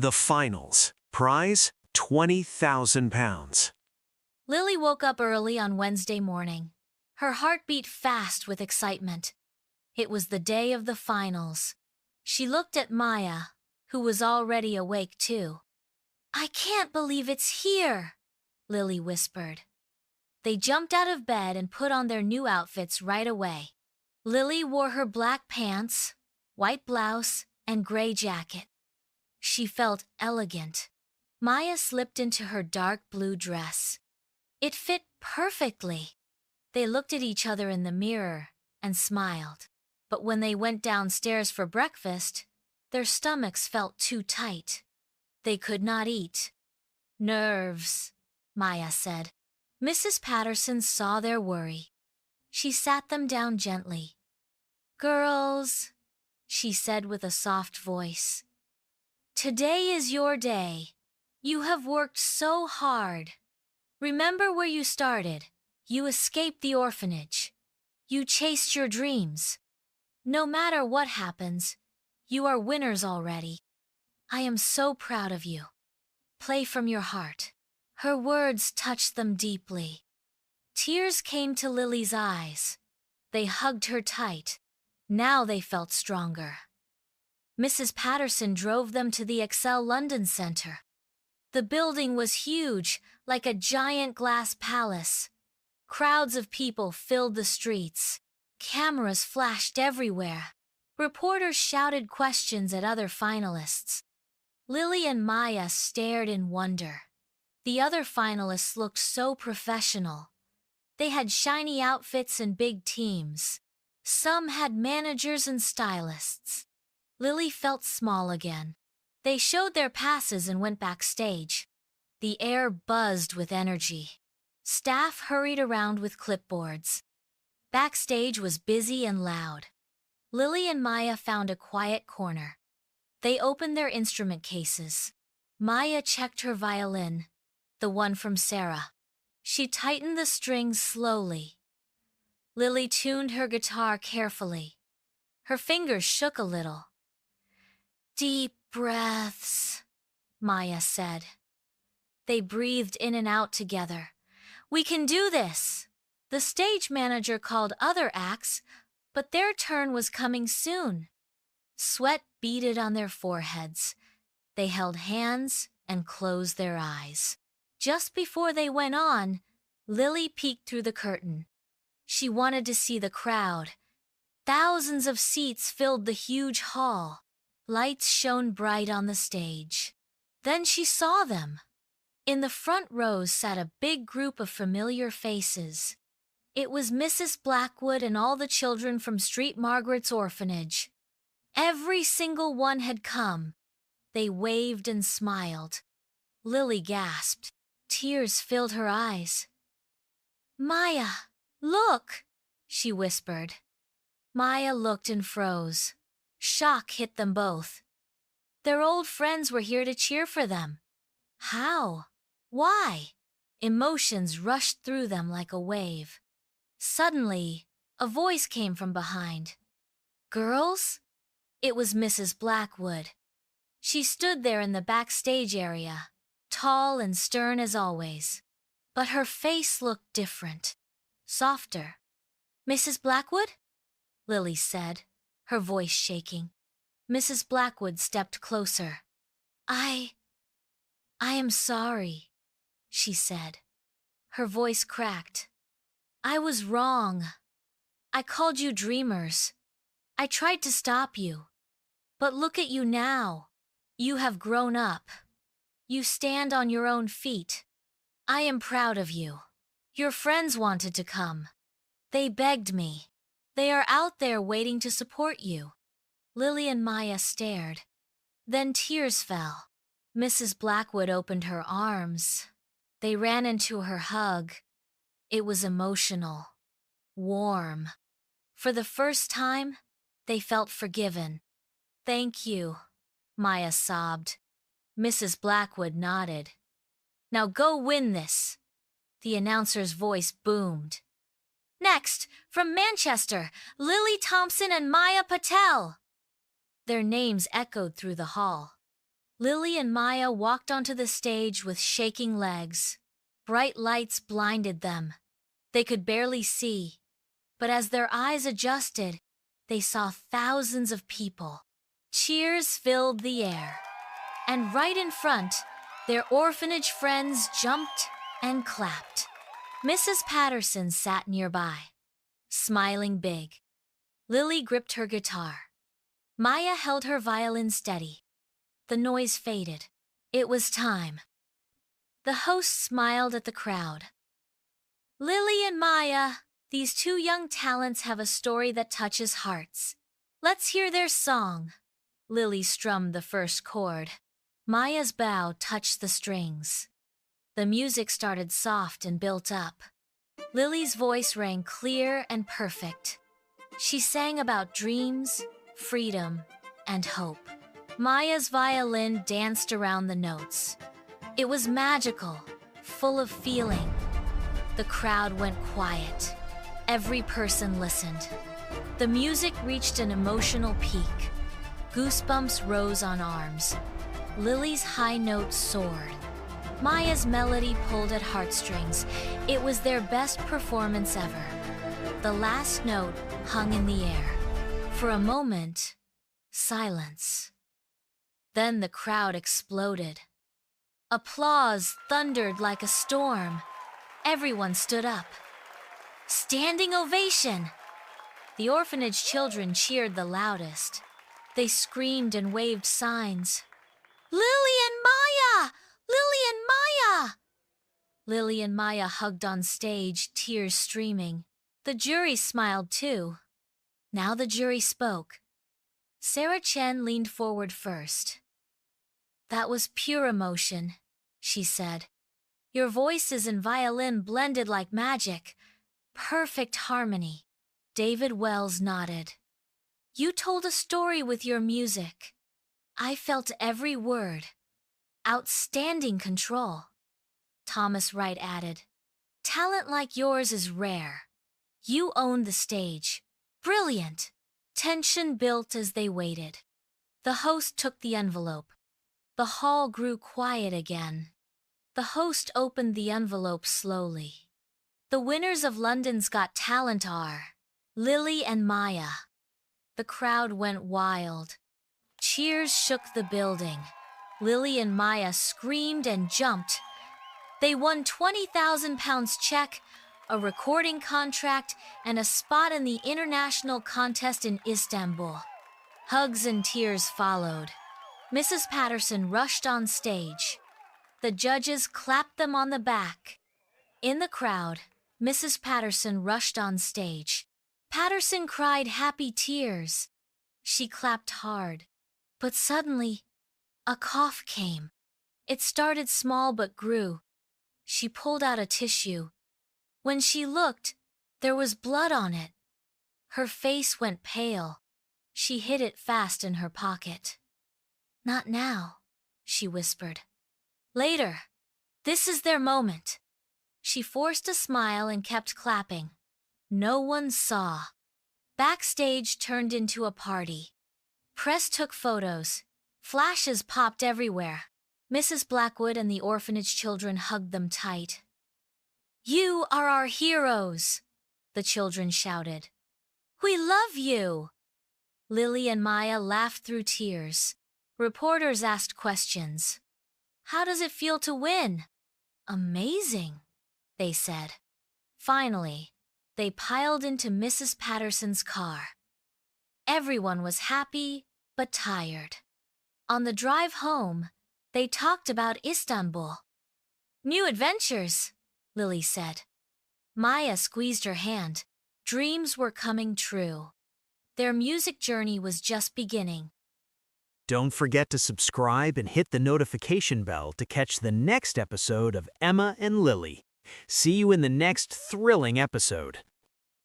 The finals. Prize, £20,000. Lily woke up early on Wednesday morning. Her heart beat fast with excitement. It was the day of the finals. She looked at Maya, who was already awake too. "I can't believe it's here," Lily whispered. They jumped out of bed and put on their new outfits right away. Lily wore her black pants, white blouse, and gray jacket. She felt elegant. Maya slipped into her dark blue dress. It fit perfectly. They looked at each other in the mirror and smiled. But when they went downstairs for breakfast, their stomachs felt too tight. They could not eat. "Nerves," Maya said. Mrs. Patterson saw their worry. She sat them down gently. "Girls," she said with a soft voice, "today is your day. You have worked so hard. Remember where you started. You escaped the orphanage. You chased your dreams. No matter what happens, you are winners already. I am so proud of you. Play from your heart." Her words touched them deeply. Tears came to Lily's eyes. They hugged her tight. Now they felt stronger. Mrs. Patterson drove them to the Excel London Center. The building was huge, like a giant glass palace. Crowds of people filled the streets. Cameras flashed everywhere. Reporters shouted questions at other finalists. Lily and Maya stared in wonder. The other finalists looked so professional. They had shiny outfits and big teams. Some had managers and stylists. Lily felt small again. They showed their passes and went backstage. The air buzzed with energy. Staff hurried around with clipboards. Backstage was busy and loud. Lily and Maya found a quiet corner. They opened their instrument cases. Maya checked her violin, the one from Sarah. She tightened the strings slowly. Lily tuned her guitar carefully. Her fingers shook a little. "Deep breaths," Maya said. They breathed in and out together. "We can do this." The stage manager called other acts, but their turn was coming soon. Sweat beaded on their foreheads. They held hands and closed their eyes. Just before they went on, Lily peeked through the curtain. She wanted to see the crowd. Thousands of seats filled the huge hall. Lights shone bright on the stage. Then she saw them. In the front rows sat a big group of familiar faces. It was Mrs. Blackwood and all the children from St. Margaret's orphanage. Every single one had come. They waved and smiled. Lily gasped. Tears filled her eyes. "Maya, look," she whispered. Maya looked and froze. Shock hit them both. Their old friends were here to cheer for them. How? Why? Emotions rushed through them like a wave. Suddenly, a voice came from behind. "Girls?" It was Mrs. Blackwood. She stood there in the backstage area, tall and stern as always. But her face looked different, softer. "Mrs. Blackwood?" Lily said, her voice shaking. Mrs. Blackwood stepped closer. I am sorry," she said. Her voice cracked. "I was wrong. I called you dreamers. I tried to stop you. But look at you now. You have grown up. You stand on your own feet. I am proud of you. Your friends wanted to come. They begged me. They are out there waiting to support you." Lily and Maya stared. Then tears fell. Mrs. Blackwood opened her arms. They ran into her hug. It was emotional, warm. For the first time, they felt forgiven. "Thank you," Maya sobbed. Mrs. Blackwood nodded. "Now go win this," the announcer's voice boomed. "Next, from Manchester, Lily Thompson and Maya Patel." Their names echoed through the hall. Lily and Maya walked onto the stage with shaking legs. Bright lights blinded them. They could barely see. But as their eyes adjusted, they saw thousands of people. Cheers filled the air. And right in front, their orphanage friends jumped and clapped. Mrs. Patterson sat nearby, smiling big. Lily gripped her guitar. Maya held her violin steady. The noise faded. It was time. The host smiled at the crowd. Lily and Maya, these two young talents have a story that touches hearts. Let's hear their song. Lily strummed the first chord. Maya's bow touched the strings. The music started soft and built up. Lily's voice rang clear and perfect. She sang about dreams, freedom, and hope. Maya's violin danced around the notes. It was magical, full of feeling. The crowd went quiet. Every person listened. The music reached an emotional peak. Goosebumps rose on arms. Lily's high note soared. Maya's melody pulled at heartstrings. It was their best performance ever. The last note hung in the air. For a moment, silence. Then the crowd exploded. Applause thundered like a storm. Everyone stood up. Standing ovation! The orphanage children cheered the loudest. They screamed and waved signs. Lily and Maya! Lily and Maya! Lily and Maya hugged on stage, tears streaming. The jury smiled too. Now the jury spoke. Sarah Chen leaned forward first. That was pure emotion, she said. Your voices and violin blended like magic. Perfect harmony. David Wells nodded. You told a story with your music. I felt every word. Outstanding control. Thomas Wright added. Talent like yours is rare. You owned the stage. Brilliant. Tension built as they waited. The host took the envelope. The hall grew quiet again. The host opened the envelope slowly. The winners of London's Got Talent are Lily and Maya. The crowd went wild. Cheers shook the building. Lily and Maya screamed and jumped. They won £20,000 check, a recording contract, and a spot in the international contest in Istanbul. Hugs and tears followed. Mrs. Patterson rushed on stage. The judges clapped them on the back. In the crowd, Mrs. Patterson rushed on stage. Patterson cried happy tears. She clapped hard. But suddenly, a cough came. It started small but grew. She pulled out a tissue. When she looked, there was blood on it. Her face went pale. She hid it fast in her pocket. Not now, she whispered. Later. This is their moment. She forced a smile and kept clapping. No one saw. Backstage turned into a party. Press took photos. Flashes popped everywhere. Mrs. Blackwood and the orphanage children hugged them tight. You are our heroes, the children shouted. We love you. Lily and Maya laughed through tears. Reporters asked questions. How does it feel to win? Amazing, they said. Finally, they piled into Mrs. Patterson's car. Everyone was happy but tired. On the drive home, they talked about Istanbul. New adventures, Lily said. Maya squeezed her hand. Dreams were coming true. Their music journey was just beginning. Don't forget to subscribe and hit the notification bell to catch the next episode of Emma and Lily. See you in the next thrilling episode.